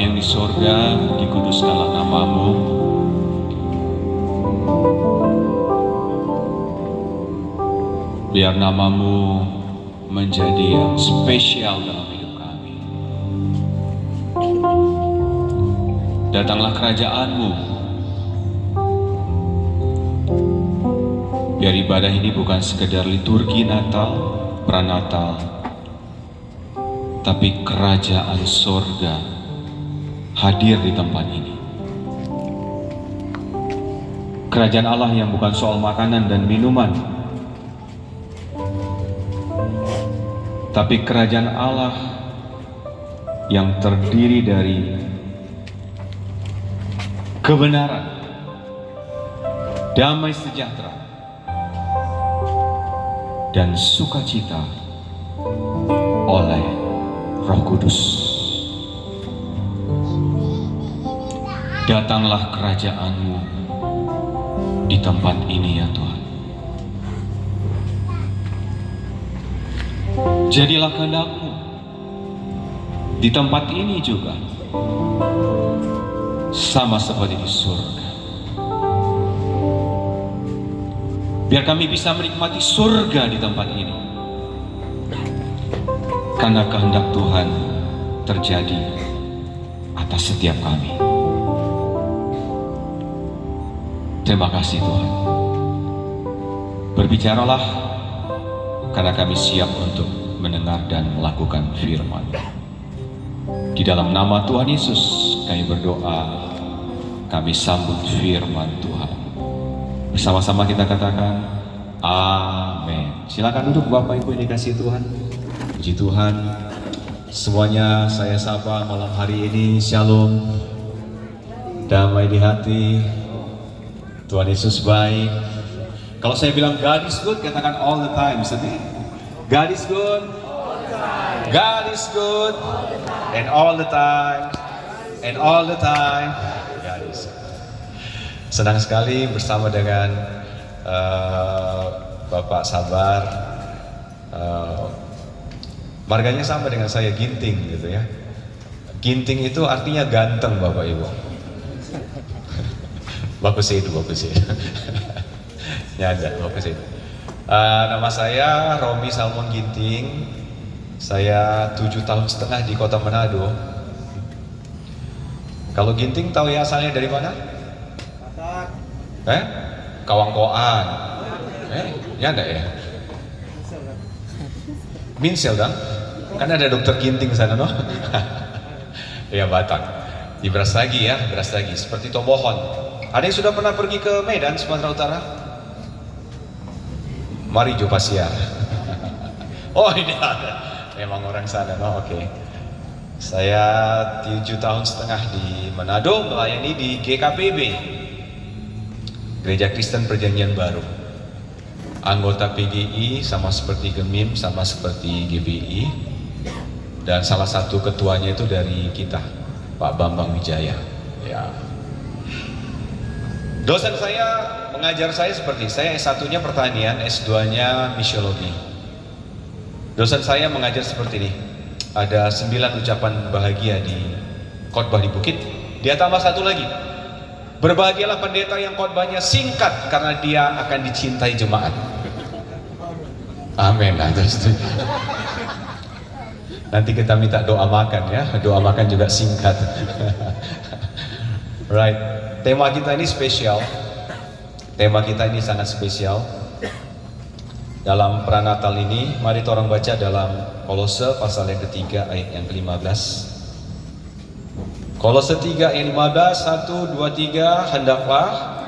kami yang di sorga, dikuduskanlah namamu. Biar namamu menjadi yang spesial dalam hidup kami. Datanglah kerajaanmu. Biar ibadah ini bukan sekedar liturgi Natal, pranatal, tapi kerajaan sorga hadir di tempat ini. Kerajaan Allah yang bukan soal makanan dan minuman, tapi kerajaan Allah yang terdiri dari kebenaran, damai sejahtera, dan sukacita oleh Roh Kudus. Datanglah kerajaan-Mu di tempat ini ya Tuhan. Jadilah kehendak-Mu di tempat ini juga, sama seperti di surga. Biar kami bisa menikmati surga di tempat ini, karena kehendak Tuhan terjadi atas setiap kami. Terima kasih Tuhan. Berbicaralah, karena kami siap untuk mendengar dan melakukan firman. Di dalam nama Tuhan Yesus kami berdoa, kami sambut firman Tuhan. Bersama-sama kita katakan amin. Silakan duduk Bapak Ibu yang dikasihi Tuhan. Puji Tuhan. Semuanya saya sapa malam hari ini. Shalom. Damai di hati. Tuhan Yesus baik. Kalau saya bilang God is good, katakan all the time. Sedih. God is good. God is good. And all the time. And all the time. God is good. Senang sekali bersama dengan Bapak Sabar. Marganya sama dengan saya, Ginting gitu ya. Ginting itu artinya ganteng Bapak Ibu. Bagus itu. Nyada, bagus itu. Nama saya Romi Salmon Ginting. Saya 7 tahun setengah di Kota Manado. Kalau Ginting tahu ya asalnya dari mana? Kawangkoan. Ya enggak ya? Minsel dong? Kan ada dokter Ginting sana no? Ya Batak. Di Brastagi ya, Brastagi. Seperti Tomohon. Ada yang sudah pernah pergi ke Medan, Sumatera Utara? Mari Jopasiar. Oh ini ada. Memang orang sana no? Oke. Saya 7 tahun setengah di Manado, melayani di GKPB. Gereja Kristen Perjanjian Baru. Anggota PGI sama seperti Gemim, sama seperti GBI. Dan salah satu ketuanya itu dari kita, Pak Bambang Wijaya. Ya. Dosen saya mengajar saya seperti, saya S1-nya pertanian, S2-nya misiologi. Dosen saya mengajar seperti ini. Ada 9 ucapan bahagia di khotbah di bukit. Dia tambah satu lagi. Berbahagialah pendeta yang khotbahnya singkat karena dia akan dicintai jemaat. Amin. Nanti kita minta doa makan ya. Doa makan juga singkat. Right. Tema kita ini spesial. Tema kita ini sangat spesial. Dalam pranatal ini, mari kita orang baca dalam Kolose pasal yang ketiga ayat yang ke-15. Kolose 3 ayat 15, 1, 2, 3, hendaklah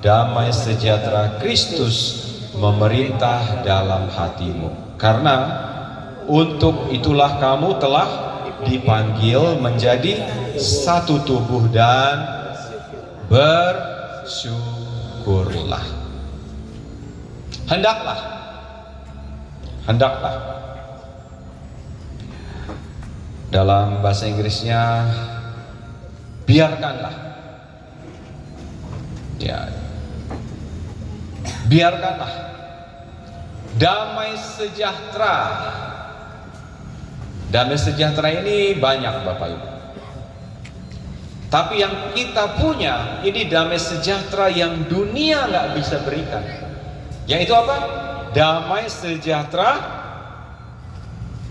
damai sejahtera Kristus memerintah dalam hatimu. Karena untuk itulah kamu telah dipanggil menjadi satu tubuh dan bersyukurlah. Hendaklah. Dalam bahasa Inggrisnya biarkanlah. Ya. Biarkanlah. Damai sejahtera. Damai sejahtera ini banyak Bapak Ibu. Tapi yang kita punya ini damai sejahtera yang dunia nggak bisa berikan. Yang itu apa? Damai sejahtera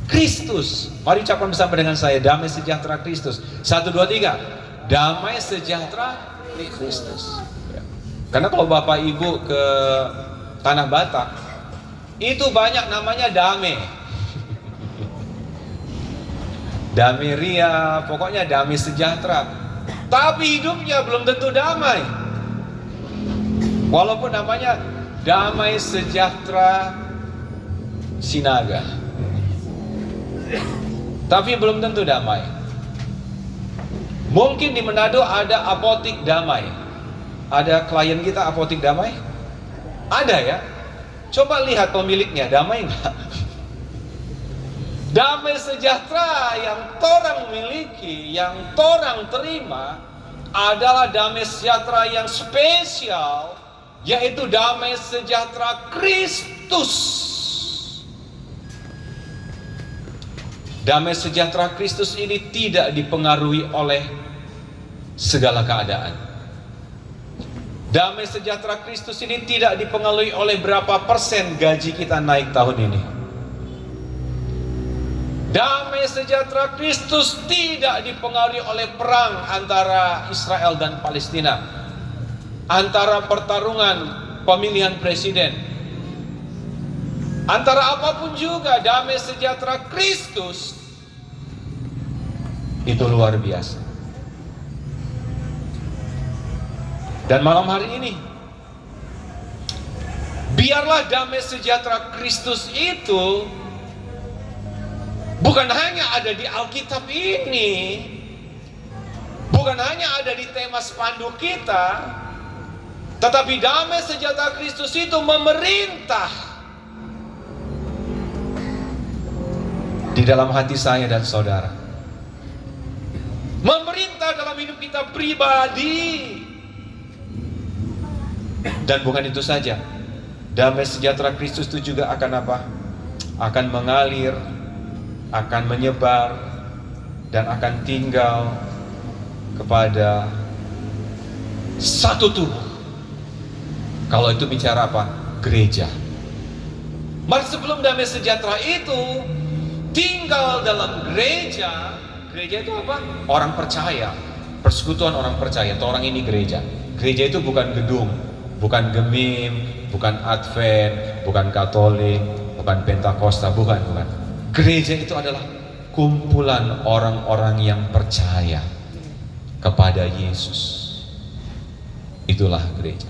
Kristus. Mari ucapkan bersama dengan saya, damai sejahtera Kristus. 1, 2, 3. Damai sejahtera Kristus. Karena kalau Bapak Ibu ke Tanah Batak, itu banyak namanya damai. Damai ria, pokoknya damai sejahtera. Tapi hidupnya belum tentu damai. Walaupun namanya damai sejahtera Sinaga, tapi belum tentu damai. Mungkin di Manado ada apotik damai. Ada klien kita apotik damai? Ada ya? Coba lihat pemiliknya, damai enggak? Damai sejahtera yang torang miliki, yang torang terima adalah damai sejahtera yang spesial, yaitu damai sejahtera Kristus. Damai sejahtera Kristus ini tidak dipengaruhi oleh segala keadaan. Damai sejahtera Kristus ini tidak dipengaruhi oleh berapa persen gaji kita naik tahun ini. Damai sejahtera Kristus tidak dipengaruhi oleh perang antara Israel dan Palestina, antara pertarungan pemilihan presiden, antara apapun juga. Damai sejahtera Kristus itu luar biasa. Dan malam hari ini, biarlah damai sejahtera Kristus itu bukan hanya ada di Alkitab ini, bukan hanya ada di tema spanduk kita, tetapi damai sejahtera Kristus itu memerintah di dalam hati saya dan saudara. Memerintah dalam hidup kita pribadi. Dan bukan itu saja, damai sejahtera Kristus itu juga akan apa? Akan mengalir, akan menyebar, dan akan tinggal kepada satu tubuh. Kalau itu bicara apa? Gereja. Mari sebelum damai sejahtera itu tinggal dalam gereja. Gereja itu apa? Orang percaya, persekutuan orang percaya. Atau orang ini gereja. Gereja itu bukan gedung, bukan gemim, bukan Advent, bukan Katolik, bukan Pentakosta, bukan. Gereja itu adalah kumpulan orang-orang yang percaya kepada Yesus. Itulah gereja.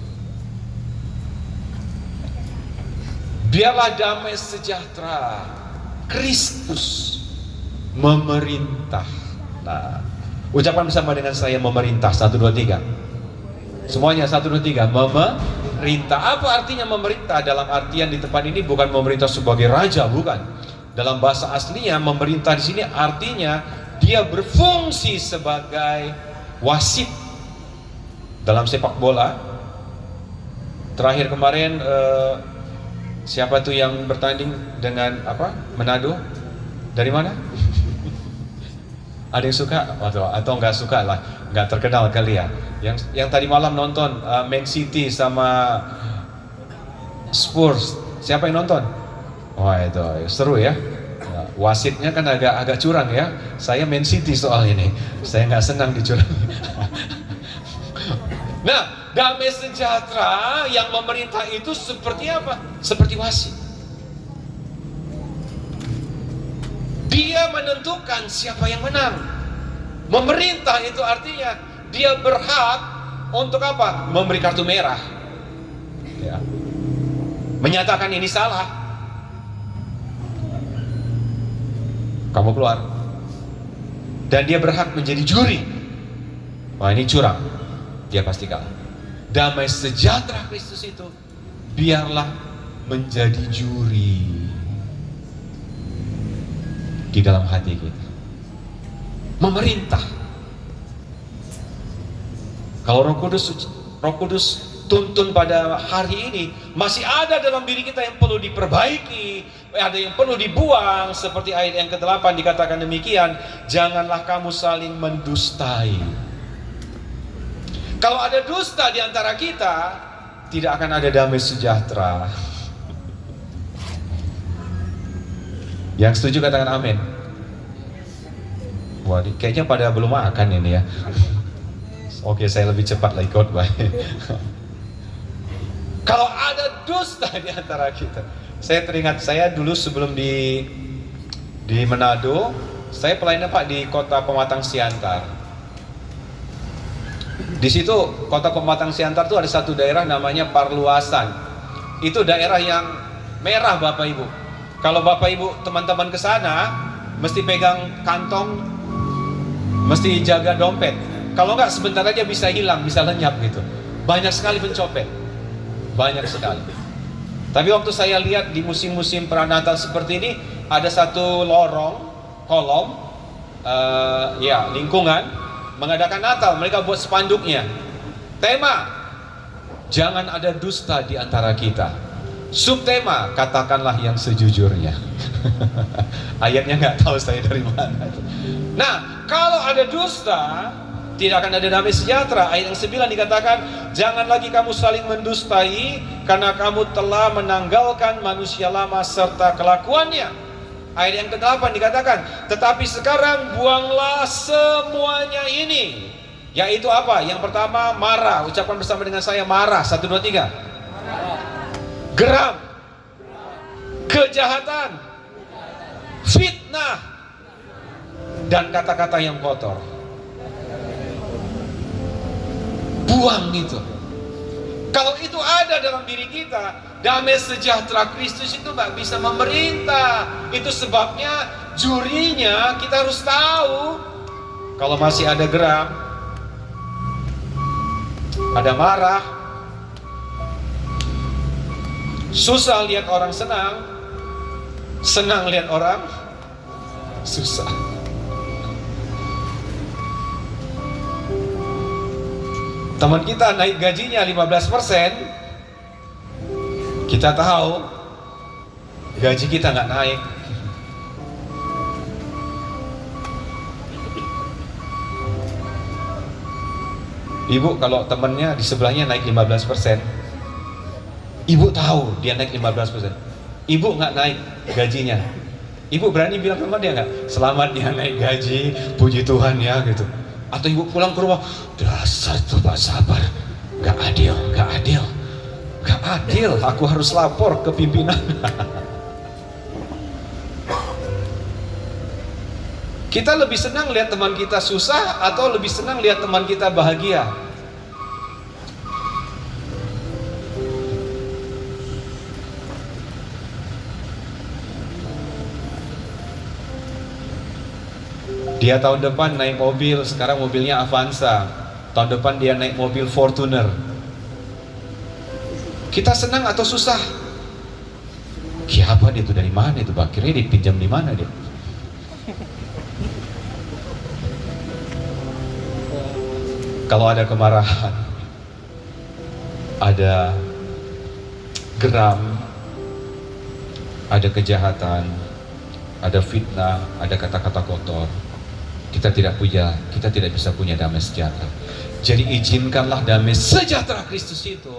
Biarlah damai sejahtera Kristus memerintah. Nah, ucapkan bersama dengan saya, memerintah. 1, 2, 3. Semuanya 1, 2, 3. Memerintah. Apa artinya memerintah? Dalam artian di tempat ini bukan memerintah sebagai raja, bukan. Dalam bahasa aslinya memerintah di sini artinya dia berfungsi sebagai wasit dalam sepak bola. Terakhir kemarin siapa tuh yang bertanding dengan apa? Manado? Dari mana? Ada yang suka atau nggak suka lah, nggak terkenal kali ya. Yang tadi malam nonton Man City sama Spurs, siapa yang nonton? Wah itu seru ya. Wasitnya kan agak curang ya. Saya Man City soal ini, saya nggak senang dicurangi. Nah, damai sejahtera yang memerintah itu seperti apa? Seperti wasit. Dia menentukan siapa yang menang. Memerintah itu artinya dia berhak untuk apa? Memberi kartu merah ya. Menyatakan ini salah, kamu keluar. Dan dia berhak menjadi juri. Wah ini curang, dia pasti kalah. Damai sejahtera Kristus itu biarlah menjadi juri di dalam hati kita. Memerintah. Kalau Roh Kudus tuntun pada hari ini, masih ada dalam diri kita yang perlu diperbaiki, ada yang perlu dibuang. Seperti ayat yang ke-8 dikatakan demikian, janganlah kamu saling mendustai. Kalau ada dusta di antara kita, tidak akan ada damai sejahtera. Yang setuju katakan amin. Wah, kayaknya pada belum makan ini ya. Oke, saya lebih cepat lagi khotbah. Kalau ada dusta di antara kita, saya teringat saya dulu sebelum di Manado, saya pelayanan Pak di kota Pematang Siantar. Di situ kota Pematang Siantar itu ada satu daerah namanya Parluasan. Itu daerah yang merah Bapak Ibu. Kalau Bapak Ibu teman-teman ke sana, mesti pegang kantong, mesti jaga dompet. Kalau enggak sebentar aja bisa hilang, bisa lenyap gitu. Banyak sekali pencopet, banyak sekali. Tapi waktu saya lihat di musim-musim peranatal seperti ini, ada satu kolom, lingkungan mengadakan Natal. Mereka buat spanduknya. Tema, jangan ada dusta di antara kita. Subtema, katakanlah yang sejujurnya. Ayatnya nggak tahu saya dari mana. Nah, kalau ada dusta, tidak akan ada damai sejahtera. Ayat yang 9 dikatakan, jangan lagi kamu saling mendustai, karena kamu telah menanggalkan manusia lama serta kelakuannya. Ayat yang ke-8 dikatakan, tetapi sekarang buanglah semuanya ini. Yaitu apa? Yang pertama, marah. Ucapkan bersama dengan saya, marah. 1, 2, 3. Geram, kejahatan, fitnah, dan kata-kata yang kotor. Buang itu. Kalau itu ada dalam diri kita, damai sejahtera Kristus itu nggak bisa memerintah. Itu sebabnya jurinya kita harus tahu. Kalau masih ada geram, ada marah, susah lihat orang senang, senang lihat orang susah. Teman kita naik gajinya 15%, kita tahu gaji kita nggak naik. Ibu kalau temennya di sebelahnya naik 15%, ibu tahu dia naik 15%, ibu nggak naik gajinya, ibu berani bilang sama dia nggak, selamat dia naik gaji, puji Tuhan ya gitu. Atau ibu pulang ke rumah, dasar tuh Pak Sabar, nggak adil, nggak adil, nggak adil, aku harus lapor ke pimpinan. Kita lebih senang lihat teman kita susah atau lebih senang lihat teman kita bahagia? Dia tahun depan naik mobil, sekarang mobilnya Avanza. Tahun depan dia naik mobil Fortuner. Kita senang atau susah? Siapa dia tuh, dari mana itu Pak? Kira dipinjam di mana dia? Kalau ada kemarahan, ada geram, ada kejahatan, ada fitnah, ada kata-kata kotor, kita tidak bisa punya damai sejahtera. Jadi izinkanlah damai sejahtera Kristus itu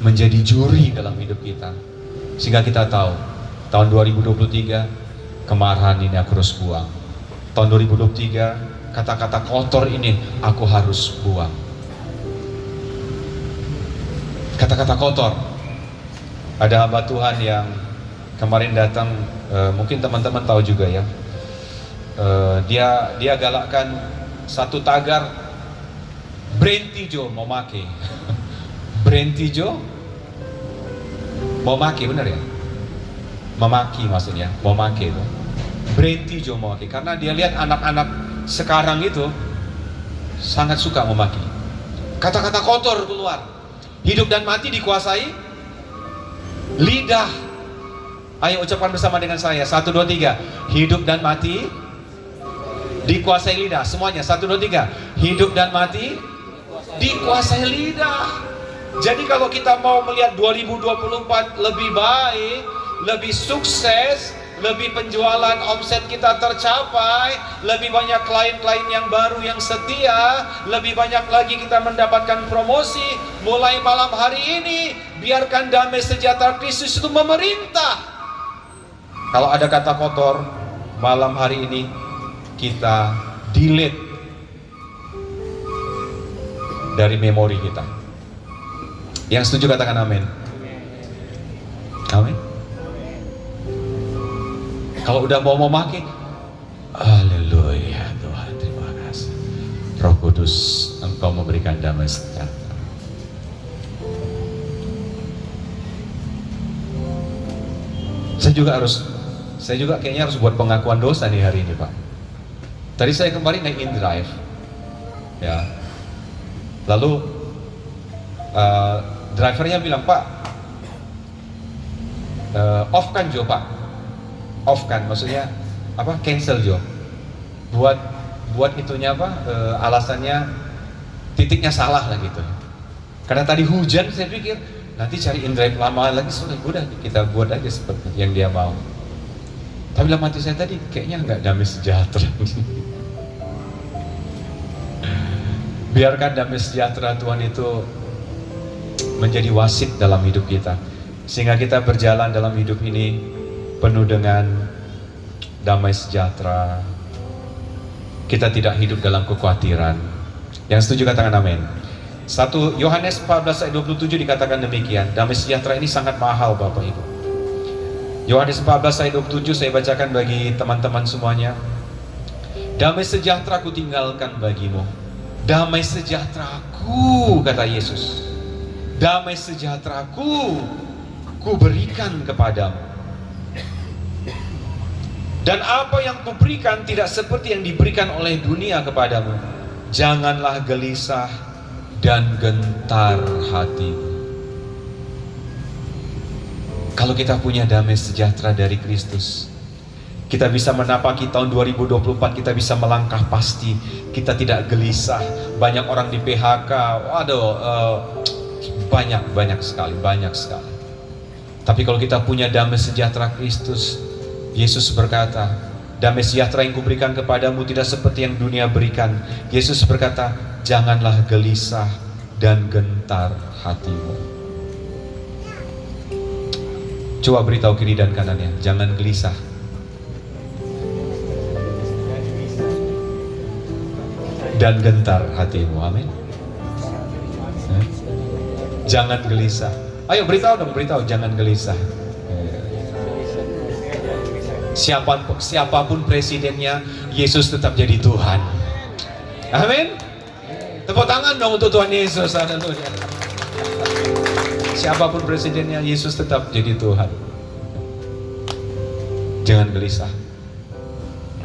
menjadi juri dalam hidup kita, sehingga kita tahu tahun 2023 kemarahan ini aku harus buang. Tahun 2023 kata-kata kotor ini aku harus buang. Kata-kata kotor. Ada hamba Tuhan yang kemarin datang, mungkin teman-teman tahu juga ya. Dia galakkan satu tagar, Brentijo mau make. Brentijo mau make, benar ya? Memaki maksudnya, mau make itu. Brentijo mau make, karena dia lihat anak-anak sekarang itu sangat suka memaki. Kata-kata kotor keluar. Hidup dan mati dikuasai lidah. Ayo ucapkan bersama dengan saya, 1, 2, 3. Hidup dan mati dikuasai lidah. Semuanya 1, 2, 3. Hidup dan mati dikuasai lidah. Jadi kalau kita mau melihat 2024 lebih baik, lebih sukses, lebih penjualan, omset kita tercapai, lebih banyak klien-klien yang baru yang setia, lebih banyak lagi kita mendapatkan promosi. Mulai malam hari ini, biarkan damai sejahtera Kristus itu memerintah. Kalau ada kata kotor, malam hari ini kita delete dari memori kita. Yang setuju katakan amin. Amin. Kalau udah mau memakai, haleluya Tuhan, terima kasih. Roh Kudus, Engkau memberikan damai sejahtera. Saya juga kayaknya harus buat pengakuan dosa nih hari ini, Pak. Tadi saya kemarin naik InDrive, ya. Lalu drivernya bilang, Pak, off kan Jo, Pak? Off kan, maksudnya apa? Cancel Jo. Buat itunya apa? Alasannya titiknya salah lah gitu. Karena tadi hujan, saya pikir nanti cari InDrive lama lagi, sudah udah kita buat aja seperti yang dia mau. Tapi dalam hati saya tadi kayaknya nggak damai sejahtera. Biarkan damai sejahtera Tuhan itu menjadi wasit dalam hidup kita, sehingga kita berjalan dalam hidup ini penuh dengan damai sejahtera. Kita tidak hidup dalam kekhawatiran. Yang setuju katakan amin. 1 Yohanes 14 ayat 27 dikatakan demikian, damai sejahtera ini sangat mahal Bapak Ibu. Yohanes 14 ayat 27 saya bacakan bagi teman-teman semuanya. Damai sejahtera ku tinggalkan bagimu, damai sejahteraku, kata Yesus. Damai sejahteraku ku berikan kepadamu. Dan apa yang kuberikan tidak seperti yang diberikan oleh dunia kepadamu. Janganlah gelisah dan gentar hatimu. Kalau kita punya damai sejahtera dari Kristus, kita bisa menapaki tahun 2024, kita bisa melangkah pasti. Kita tidak gelisah. Banyak orang di PHK, banyak sekali. Tapi kalau kita punya damai sejahtera Kristus, Yesus berkata, damai sejahtera yang kuberikan kepadamu tidak seperti yang dunia berikan. Yesus berkata, janganlah gelisah dan gentar hatimu. Coba beritahu kiri dan kanannya, jangan gelisah dan gentar hatimu. Amin. Jangan gelisah. Ayo beritahu, jangan gelisah. Siapapun presidennya, Yesus tetap jadi Tuhan. Amin. Tepuk tangan dong untuk Tuhan Yesus. Haleluya. Siapapun presidennya, Yesus tetap jadi Tuhan. Jangan gelisah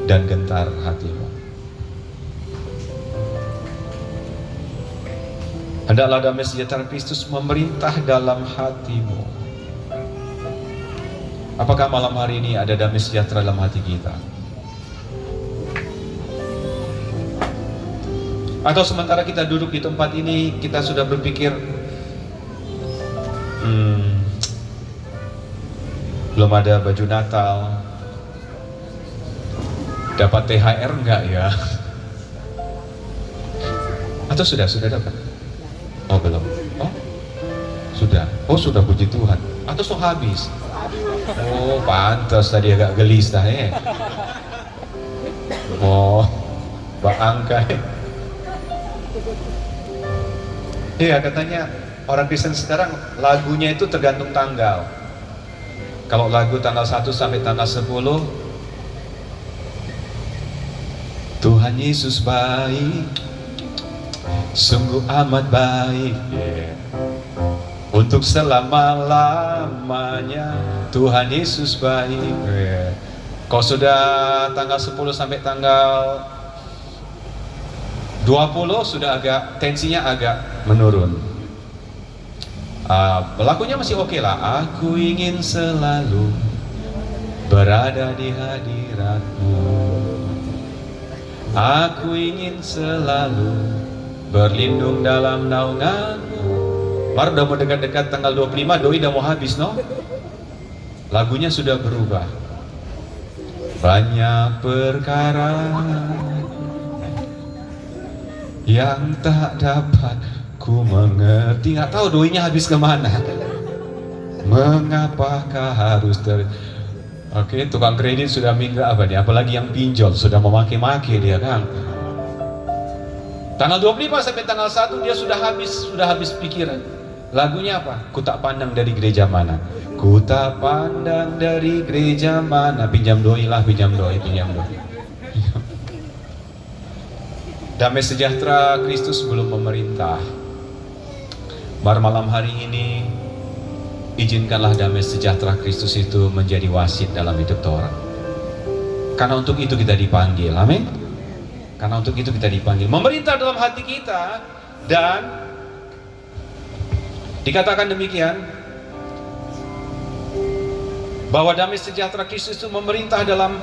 dan gentar hatimu. Hendaklah damai sejahtera Kristus memerintah dalam hatimu. Apakah malam hari ini ada damai sejahtera dalam hati kita? Atau sementara kita duduk di tempat ini, kita sudah berpikir, belum ada baju Natal, dapat THR enggak ya? Atau sudah dapat? Oh belum? Oh sudah? Oh sudah, puji Tuhan. Atau sudah habis? Oh pantas tadi agak gelisah ya. Oh Mbak Angka. Iya katanya orang Kristen sekarang lagunya itu tergantung tanggal. Kalau lagu tanggal 1 sampai tanggal 10, Tuhan Yesus baik, sungguh amat baik, untuk selama-lamanya Tuhan Yesus baik. Kalau sudah tanggal 10 sampai tanggal 20 sudah agak tensinya agak menurun. Lagunya masih oke lah. Aku ingin selalu berada di hadirat-Mu. Aku ingin selalu berlindung dalam naungan-Mu. Baru udah mau dekat-dekat tanggal 25, doi udah mau habis, no? Lagunya sudah berubah. Banyak perkara yang tak dapat ku mengerti. Nggak tahu doinya habis kemana. Mengapakah harus Oke, tukang kredit sudah minggat apa nih? Apalagi yang pinjol sudah memaki-maki dia kan. Tanggal 25 sampai tanggal 1 dia sudah habis pikiran. Lagunya apa? Ku tak pandang dari gereja mana. Ku tak pandang dari gereja mana. Pinjam doi lah, pinjam doi. Damai sejahtera Kristus belum memerintah. Malam hari ini izinkanlah damai sejahtera Kristus itu menjadi wasit dalam hidup orang. Karena untuk itu kita dipanggil, amin. Karena untuk itu kita dipanggil memerintah dalam hati kita. Dan dikatakan demikian bahwa damai sejahtera Kristus itu memerintah dalam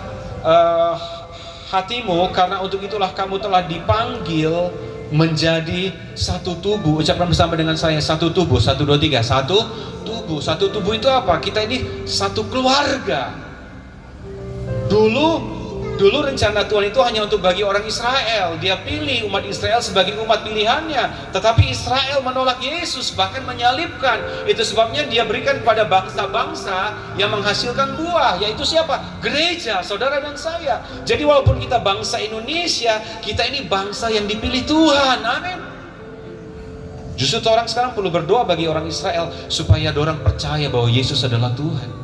hatimu. Karena untuk itulah kamu telah dipanggil menjadi satu tubuh. Ucapkan bersama dengan saya, satu tubuh. 1, 2, 3. Satu tubuh. Satu tubuh itu apa? Kita ini satu keluarga. Dulu rencana Tuhan itu hanya untuk bagi orang Israel. Dia pilih umat Israel sebagai umat pilihannya. Tetapi Israel menolak Yesus, bahkan menyalibkan. Itu sebabnya dia berikan kepada bangsa-bangsa yang menghasilkan buah. Yaitu siapa? Gereja, saudara dan saya. Jadi walaupun kita bangsa Indonesia, kita ini bangsa yang dipilih Tuhan. Amin. Justru orang sekarang perlu berdoa bagi orang Israel supaya orang percaya bahwa Yesus adalah Tuhan.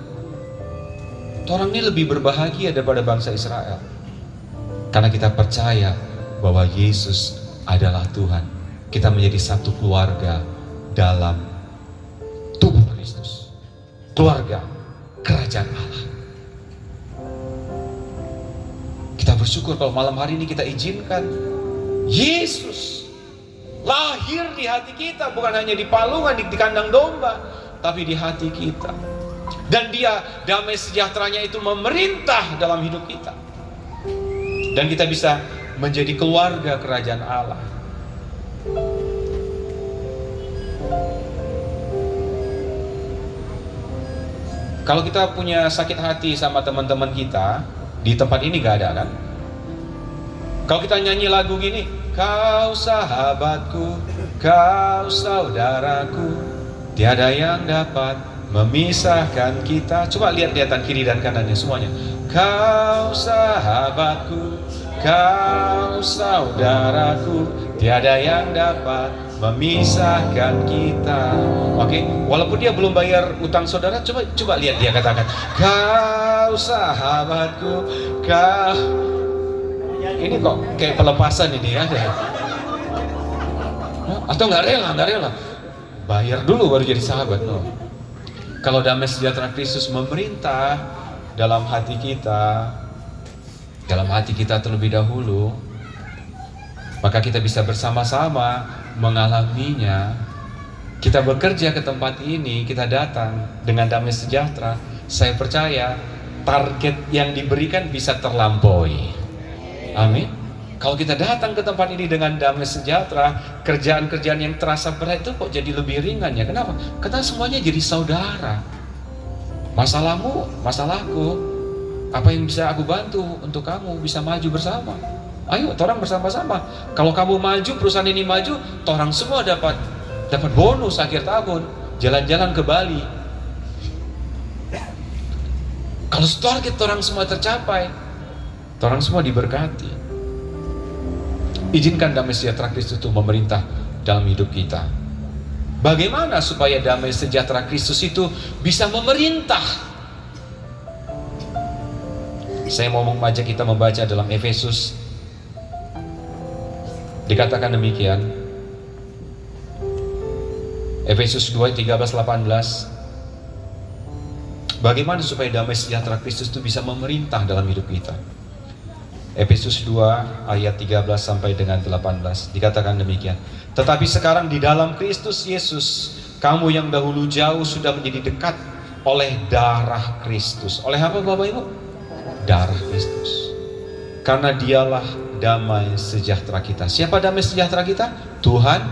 Orang ini lebih berbahagia daripada bangsa Israel. Karena kita percaya bahwa Yesus adalah Tuhan. Kita menjadi satu keluarga dalam tubuh Kristus. Keluarga kerajaan Allah. Kita bersyukur kalau malam hari ini kita izinkan Yesus lahir di hati kita. Bukan hanya di palungan, di kandang domba, tapi di hati kita. Dan dia, damai sejahteranya itu memerintah dalam hidup kita. Dan kita bisa menjadi keluarga kerajaan Allah. Kalau kita punya sakit hati sama teman-teman kita, di tempat ini gak ada kan? Kalau kita nyanyi lagu gini, kau sahabatku, kau saudaraku, tiada yang dapat memisahkan kita. Coba lihat-lihatan kiri dan kanannya semuanya. Kau sahabatku, kau saudaraku, tiada yang dapat memisahkan kita. Oke, walaupun dia belum bayar utang saudara, coba lihat dia katakan, kau sahabatku, kau. Ini kok kayak pelepasan ini ya. Atau nggak rela, bayar dulu baru jadi sahabat. No. Kalau damai sejahtera Kristus memerintah dalam hati kita terlebih dahulu, maka kita bisa bersama-sama mengalaminya. Kita bekerja ke tempat ini, kita datang dengan damai sejahtera. Saya percaya target yang diberikan bisa terlampaui. Amin. Kalau kita datang ke tempat ini dengan damai sejahtera, kerjaan-kerjaan yang terasa berat itu kok jadi lebih ringan ya. Kenapa? Karena semuanya jadi saudara. Masalahmu, masalahku, apa yang bisa aku bantu untuk kamu bisa maju bersama. Ayo, torang bersama-sama. Kalau kamu maju, perusahaan ini maju, torang semua dapat bonus akhir tahun, jalan-jalan ke Bali. Kalau target torang semua tercapai, torang semua diberkati. Izinkan damai sejahtera Kristus itu memerintah dalam hidup kita. Bagaimana supaya damai sejahtera Kristus itu bisa memerintah? Saya mau mengajak kita membaca dalam Efesus. Dikatakan demikian. Efesus 2, 13-18. Bagaimana supaya damai sejahtera Kristus itu bisa memerintah dalam hidup kita? Efesus 2 ayat 13 sampai dengan 18 dikatakan demikian. Tetapi sekarang di dalam Kristus Yesus, kamu yang dahulu jauh sudah menjadi dekat oleh darah Kristus. Oleh apa Bapak Ibu? Darah Kristus. Karena dialah damai sejahtera kita. Siapa damai sejahtera kita? Tuhan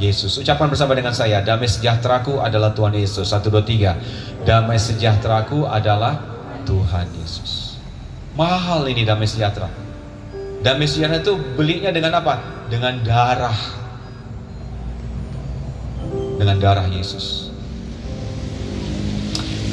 Yesus. Ucapan bersama dengan saya, damai sejahteraku adalah Tuhan Yesus. 1, 2, 3. Damai sejahteraku adalah Tuhan Yesus. Mahal ini damai sejahtera. Damai sejahtera itu belinya dengan apa? Dengan darah. Dengan darah Yesus.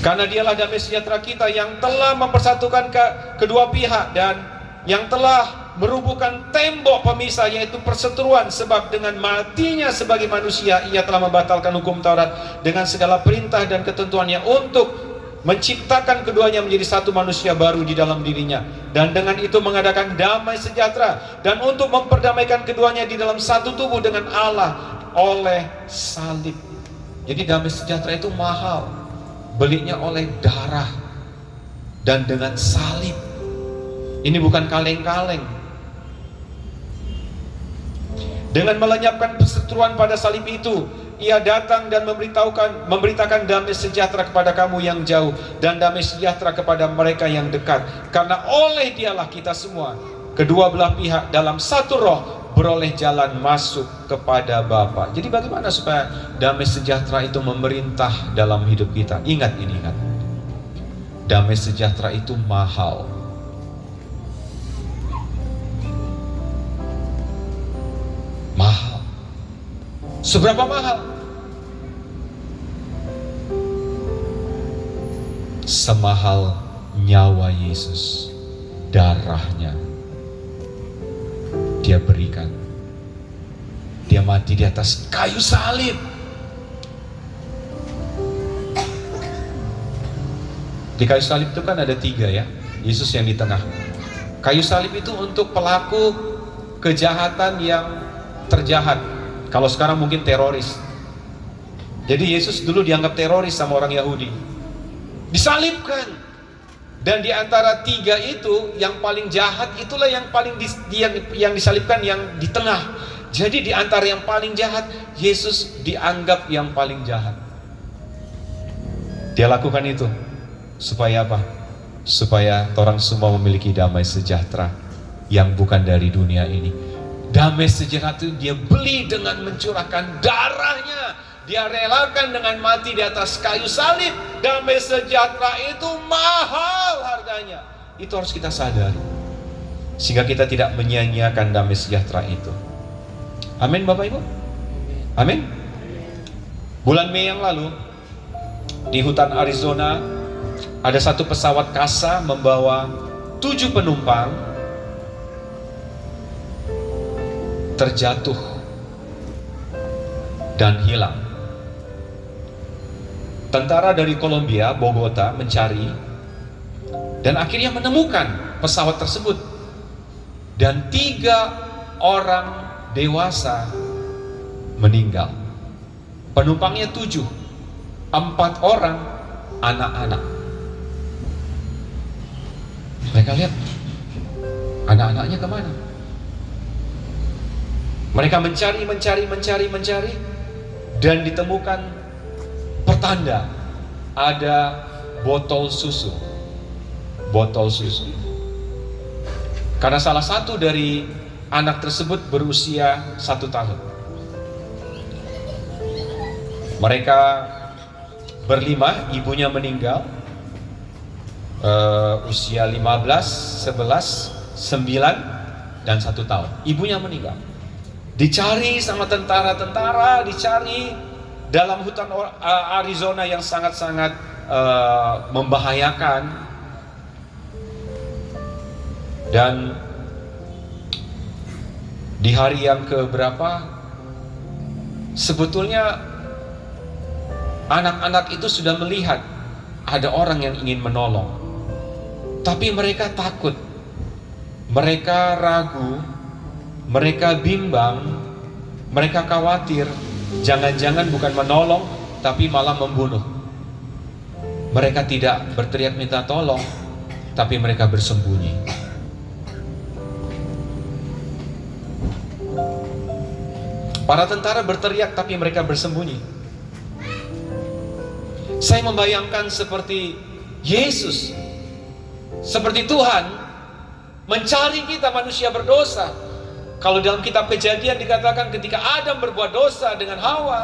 Karena dialah damai sejahtera kita yang telah mempersatukan kedua pihak dan yang telah merubuhkan tembok pemisah, yaitu perseteruan. Sebab dengan matinya sebagai manusia, ia telah membatalkan hukum Taurat dengan segala perintah dan ketentuannya untuk menciptakan keduanya menjadi satu manusia baru di dalam dirinya, dan dengan itu mengadakan damai sejahtera, dan untuk memperdamaikan keduanya di dalam satu tubuh dengan Allah oleh salib. Jadi damai sejahtera itu mahal, belinya oleh darah dan dengan salib. Ini bukan kaleng-kaleng. Dengan melenyapkan perseteruan pada salib itu, ia datang dan memberitakan damai sejahtera kepada kamu yang jauh, dan damai sejahtera kepada mereka yang dekat. Karena oleh dialah kita semua, kedua belah pihak dalam satu roh, beroleh jalan masuk kepada Bapa. Jadi bagaimana supaya damai sejahtera itu memerintah dalam hidup kita? Ingat ini, ingat. Damai sejahtera itu mahal. Mahal. Seberapa mahal? Semahal nyawa Yesus, darahnya Dia berikan. Dia mati di atas kayu salib. Di kayu salib itu kan ada 3 ya, Yesus yang di tengah. Kayu salib itu untuk pelaku kejahatan yang terjahat. Kalau sekarang mungkin teroris. Jadi Yesus dulu dianggap teroris sama orang Yahudi. Disalibkan. Dan di antara 3 itu, yang paling jahat itulah yang paling yang disalibkan, yang di tengah. Jadi di antara yang paling jahat, Yesus dianggap yang paling jahat. Dia lakukan itu supaya apa? Supaya orang semua memiliki damai sejahtera yang bukan dari dunia ini. Damai sejahtera itu dia beli dengan mencurahkan darahnya. Dia relakan dengan mati di atas kayu salib. Damai sejahtera itu mahal harganya. Itu harus kita sadari, sehingga kita tidak menyia-nyiakan damai sejahtera itu. Amin Bapak Ibu? Amin. Bulan Mei yang lalu, di hutan Arizona, ada satu pesawat kasa membawa 7 penumpang terjatuh dan hilang. Tentara dari Kolombia, Bogota, mencari dan akhirnya menemukan pesawat tersebut. Dan 3 orang dewasa meninggal. Penumpangnya 7, 4 orang anak-anak. Mereka lihat, anak-anaknya kemana? Mereka mencari, dan ditemukan pertanda ada botol susu. Karena salah satu dari anak tersebut berusia 1 tahun. Mereka berlima, ibunya meninggal, usia 15, 11, 9, dan 1 tahun. Ibunya meninggal. Dicari sama tentara-tentara, dicari dalam hutan Arizona yang sangat-sangat membahayakan. Dan di hari yang keberapa, sebetulnya anak-anak itu sudah melihat ada orang yang ingin menolong, tapi mereka takut, mereka ragu, mereka bimbang, mereka khawatir, jangan-jangan bukan menolong, tapi malah membunuh. Mereka tidak berteriak minta tolong, tapi mereka bersembunyi. Para tentara berteriak, tapi mereka bersembunyi. Saya membayangkan seperti Yesus, seperti Tuhan mencari kita manusia berdosa. Kalau dalam kitab Kejadian dikatakan ketika Adam berbuat dosa dengan Hawa,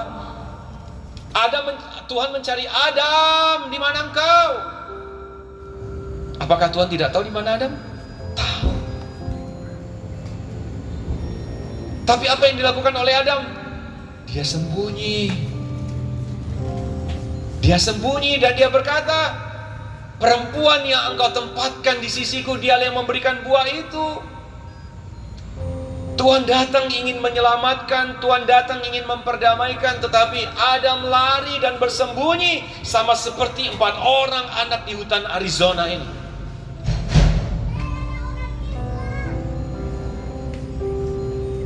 Tuhan mencari Adam, di mana engkau? Apakah Tuhan tidak tahu di mana Adam? Tahu. Tapi apa yang dilakukan oleh Adam? Dia sembunyi. Dia sembunyi dan dia berkata, perempuan yang engkau tempatkan di sisiku, dialah yang memberikan buah itu. Tuhan datang ingin menyelamatkan, Tuhan datang ingin memperdamaikan, tetapi Adam lari dan bersembunyi sama seperti 4 orang anak di hutan Arizona ini.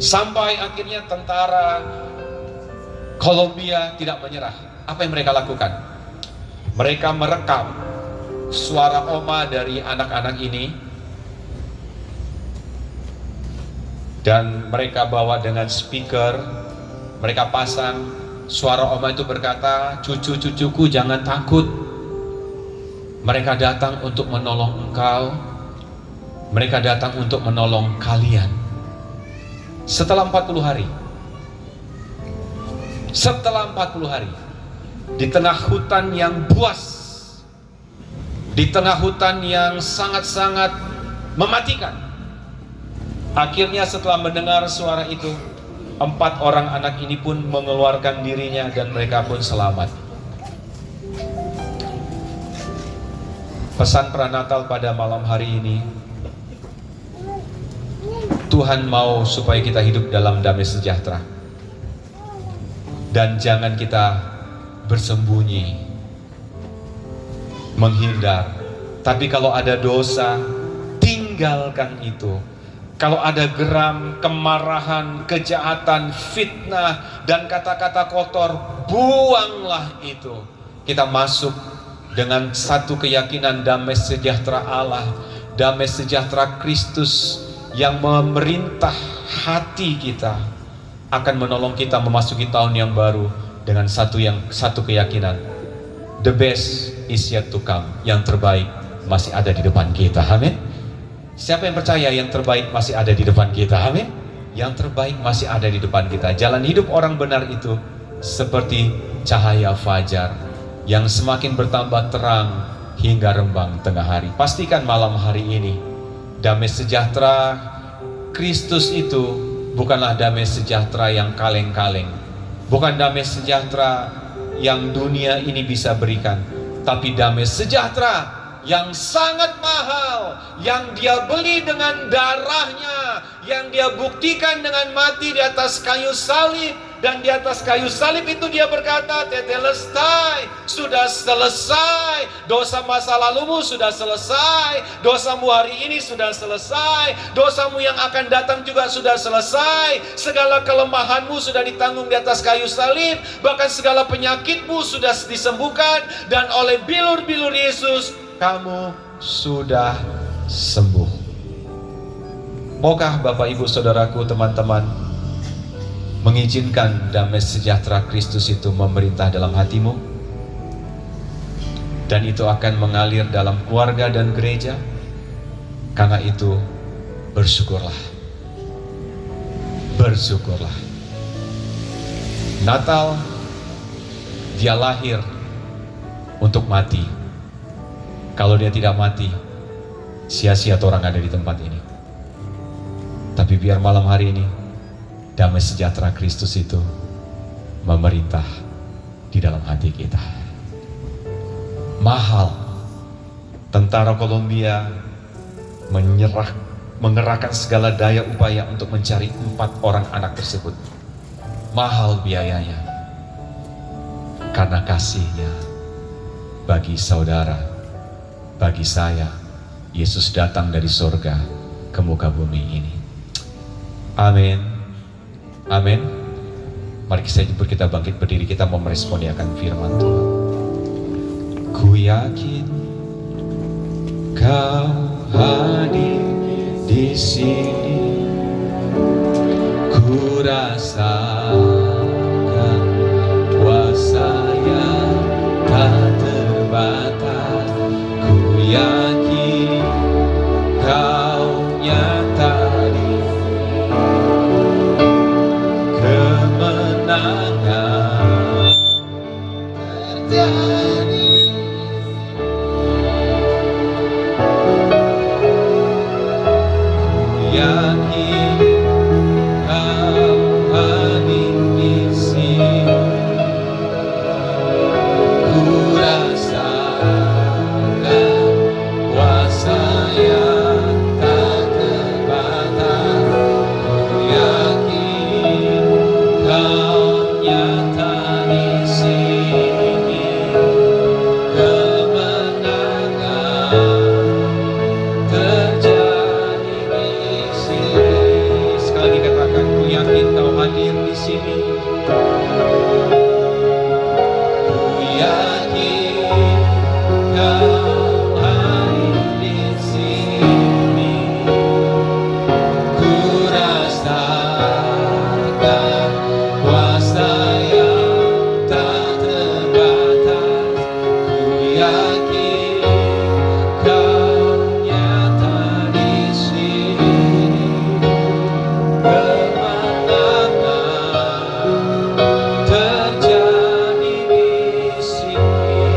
Sampai akhirnya tentara Kolombia tidak menyerah. Apa yang mereka lakukan? Mereka merekam suara oma dari anak-anak ini, dan mereka bawa dengan speaker, mereka pasang suara oma itu berkata, cucu-cucuku jangan takut, mereka datang untuk menolong engkau, mereka datang untuk menolong kalian. Setelah 40 hari, di tengah hutan yang buas, di tengah hutan yang sangat-sangat mematikan, akhirnya setelah mendengar suara itu, 4 orang anak ini pun mengeluarkan dirinya dan mereka pun selamat. Pesan pranatal pada malam hari ini, Tuhan mau supaya kita hidup dalam damai sejahtera. Dan jangan kita bersembunyi, menghindar. Tapi kalau ada dosa, tinggalkan itu. Kalau ada geram, kemarahan, kejahatan, fitnah, dan kata-kata kotor, buanglah itu. Kita masuk dengan satu keyakinan damai sejahtera Allah, damai sejahtera Kristus yang memerintah hati kita, akan menolong kita memasuki tahun yang baru dengan satu keyakinan. The best is yet to come. Yang terbaik masih ada di depan kita. Amin. Siapa yang percaya yang terbaik masih ada di depan kita? Amin. Yang terbaik masih ada di depan kita. Jalan hidup orang benar itu seperti cahaya fajar yang semakin bertambah terang hingga rembang tengah hari. Pastikan malam hari ini damai sejahtera Kristus itu bukanlah damai sejahtera yang kaleng-kaleng, bukan damai sejahtera yang dunia ini bisa berikan, tapi damai sejahtera yang sangat mahal, yang dia beli dengan darahnya, yang dia buktikan dengan mati di atas kayu salib. Dan di atas kayu salib itu dia berkata, tetelestai, sudah selesai. Dosa masa lalumu sudah selesai, dosamu hari ini sudah selesai, dosamu yang akan datang juga sudah selesai. Segala kelemahanmu sudah ditanggung di atas kayu salib, bahkan segala penyakitmu sudah disembuhkan, dan oleh bilur-bilur Yesus kamu sudah sembuh. Maukah Bapak Ibu Saudaraku, teman-teman, mengizinkan damai sejahtera Kristus itu memerintah dalam hatimu? Dan itu akan mengalir dalam keluarga dan gereja. Karena itu, bersyukurlah. Bersyukurlah. Natal, dia lahir untuk mati. Kalau dia tidak mati, sia-sia orang ada di tempat ini. Tapi biar malam hari ini damai sejahtera Kristus itu memerintah di dalam hati kita. Mahal. Tentara Kolombia mengerahkan segala daya upaya untuk mencari 4 orang anak tersebut. Mahal biayanya. Karena kasihnya bagi saudara, bagi saya, Yesus datang dari surga ke muka bumi ini. Amin. Amin. Mari kita bangkit berdiri, kita mau meresponi akan firman Tuhan. Ku yakin Kau hadir di sini, ku rasakan kuasa yang tak terbatas. Ku yakin Kau nyata di kemenangan terjadi. yakin Kau hadir di sini. Ku rasakan kuasa yang tak terbatas. Ku yakin Kau nyata di sini. Kemenangan terjadi di sini. Sekali lagi katakan, ku yakin Kau hadir di sini. Ku yakin Kau hadir di sini. Ku rasakan kuasa yang tak terbatas. Ku yakin Kau nyata di sini. Kemenangan terjadi di sini.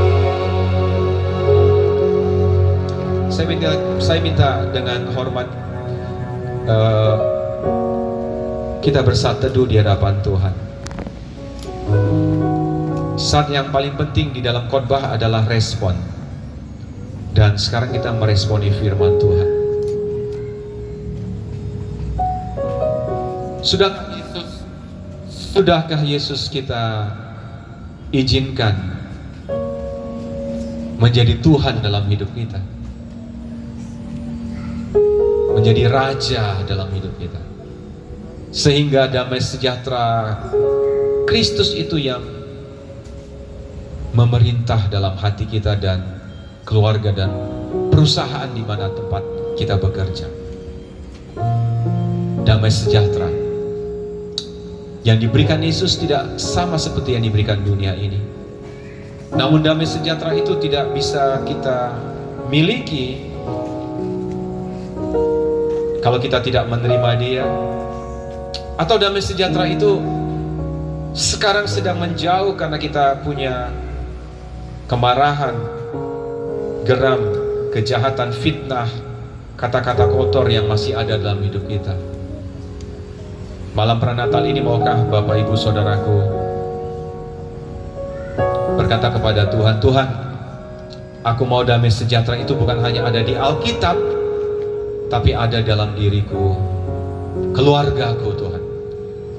Saya minta dengan hormat kita bersatu teduh di hadapan Tuhan. Saat yang paling penting di dalam khotbah adalah respon. Dan sekarang kita meresponi firman Tuhan. Sudahkah Yesus kita izinkan menjadi Tuhan dalam hidup kita? Menjadi Raja dalam hidup kita. Sehingga damai sejahtera Kristus itu yang memerintah dalam hati kita dan keluarga dan perusahaan di mana tempat kita bekerja. Damai sejahtera yang diberikan Yesus tidak sama seperti yang diberikan dunia ini. Namun damai sejahtera itu tidak bisa kita miliki kalau kita tidak menerima Dia. Atau damai sejahtera itu sekarang sedang menjauh karena kita punya kemarahan, geram, kejahatan, fitnah, kata-kata kotor yang masih ada dalam hidup kita. Malam Pranatal ini maukah Bapak Ibu Saudaraku berkata kepada Tuhan, Tuhan, aku mau damai sejahtera itu bukan hanya ada di Alkitab, tapi ada dalam diriku, keluargaku Tuhan.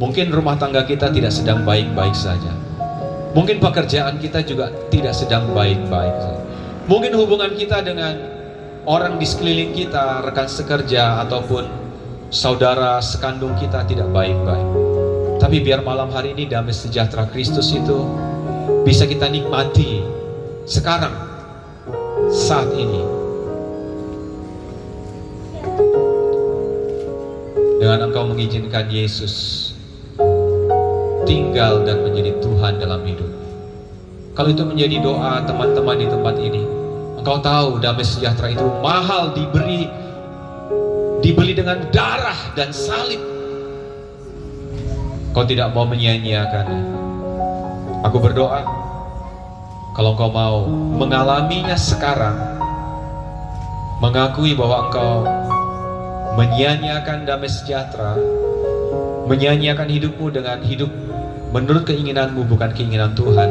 Mungkin rumah tangga kita tidak sedang baik-baik saja. Mungkin pekerjaan kita juga tidak sedang baik-baik saja. Mungkin hubungan kita dengan orang di sekeliling kita, rekan sekerja ataupun saudara sekandung kita tidak baik-baik. Tapi biar malam hari ini damai sejahtera Kristus itu bisa kita nikmati sekarang, saat ini. Dengan engkau mengizinkan Yesus tinggal dan menjadi Tuhan dalam hidup. Kalau itu menjadi doa teman-teman di tempat ini, engkau tahu damai sejahtera itu mahal, dibeli dengan darah dan salib. Kau tidak mau menyia-nyiakan. Aku berdoa, kalau engkau mau mengalaminya sekarang, mengakui bahwa engkau menyia-nyiakan damai sejahtera, menyia-nyiakan hidupmu dengan hidup menurut keinginanmu bukan keinginan Tuhan.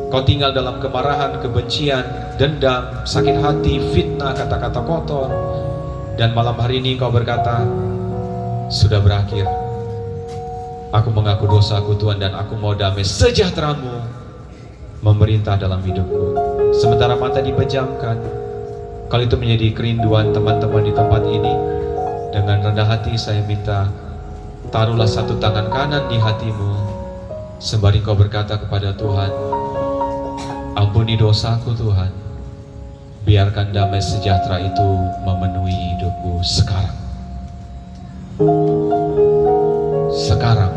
Kau tinggal dalam kemarahan, kebencian, dendam, sakit hati, fitnah, kata-kata kotor. Dan malam hari ini kau berkata, sudah berakhir. Aku mengaku dosaku Tuhan dan aku mau damai sejahtera-Mu memerintah dalam hidupku. Sementara mata dipejamkan, kalau itu menjadi kerinduan teman-teman di tempat ini, dengan rendah hati saya minta, taruhlah satu tangan kanan di hatimu sembari kau berkata kepada Tuhan, ampuni dosaku Tuhan, biarkan damai sejahtera itu memenuhi hidupku sekarang. Sekarang.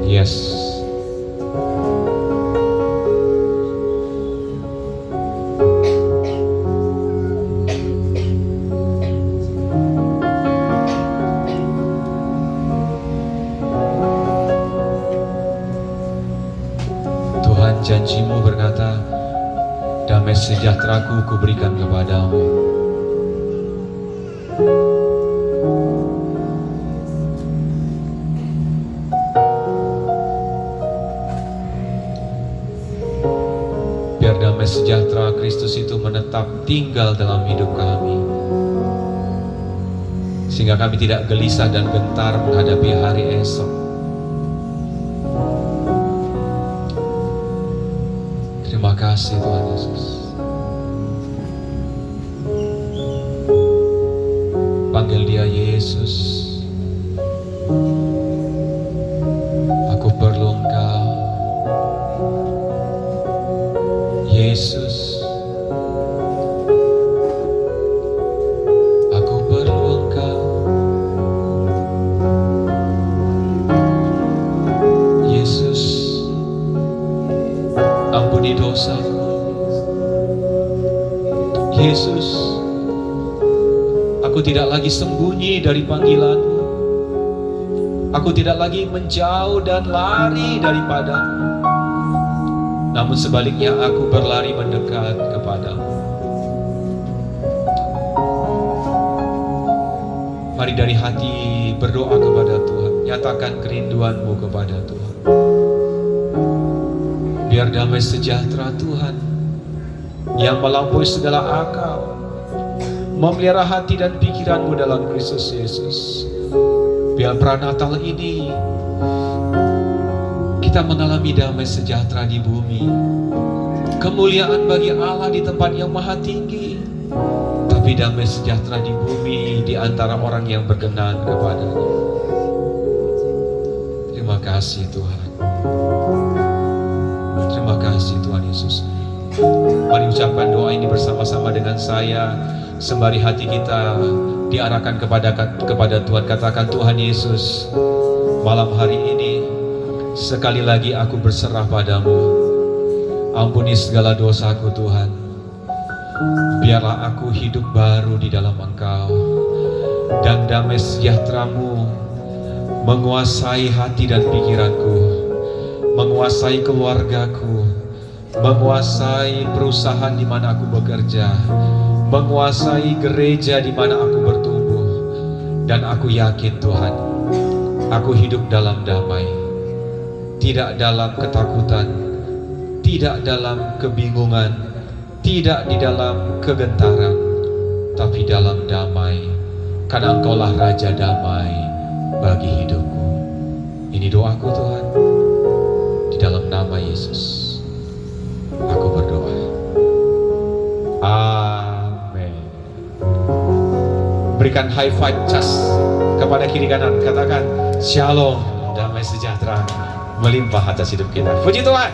Yes. Janji-Mu berkata, damai sejahtera-Ku kuberikan kepadamu. Biar damai sejahtera Kristus itu menetap tinggal dalam hidup kami, sehingga kami tidak gelisah dan gentar menghadapi hari esok. Terima kasih Tuhan Yesus. Panggil dia Yesus. Aku perlu Engkau. Yesus, aku perlu Engkau. Yesus, ampuni dosaku. Yesus, aku tidak lagi sembunyi dari panggilan-Mu. Aku tidak lagi menjauh dan lari daripada-Mu. Namun sebaliknya aku berlari mendekat kepadamu. Mari dari hati berdoa kepada Tuhan. Nyatakan kerinduanmu kepada Tuhan. Biar damai sejahtera Tuhan yang melampaui segala akal memelihara hati dan pikiranmu dalam Kristus Yesus. Biar pranatal ini kita mengalami damai sejahtera di bumi, kemuliaan bagi Allah di tempat yang maha tinggi, tapi damai sejahtera di bumi di antara orang yang berkenan kepada-Nya. Terima kasih Tuhan. Terima kasih Tuhan Yesus. Mari ucapkan doa ini bersama-sama dengan saya, sembari hati kita diarahkan kepada Tuhan. Katakan, Tuhan Yesus, malam hari ini sekali lagi aku berserah padamu. Ampuni segala dosaku Tuhan. Biarlah aku hidup baru di dalam Engkau, dan damai sejahtera-Mu menguasai hati dan pikiranku, menguasai keluargaku, menguasai perusahaan di mana aku bekerja, menguasai gereja di mana aku bertumbuh. Dan aku yakin Tuhan, aku hidup dalam damai, tidak dalam ketakutan, tidak dalam kebingungan, tidak di dalam kegentaran, tapi dalam damai, karena Engkaulah Raja damai bagi hidupku. Ini doaku Tuhan, di dalam nama Yesus aku berdoa. Amin. Berikan high five just kepada kiri kanan, katakan shalom, damai sejahtera melimpah atas hidup kita. Puji Tuhan.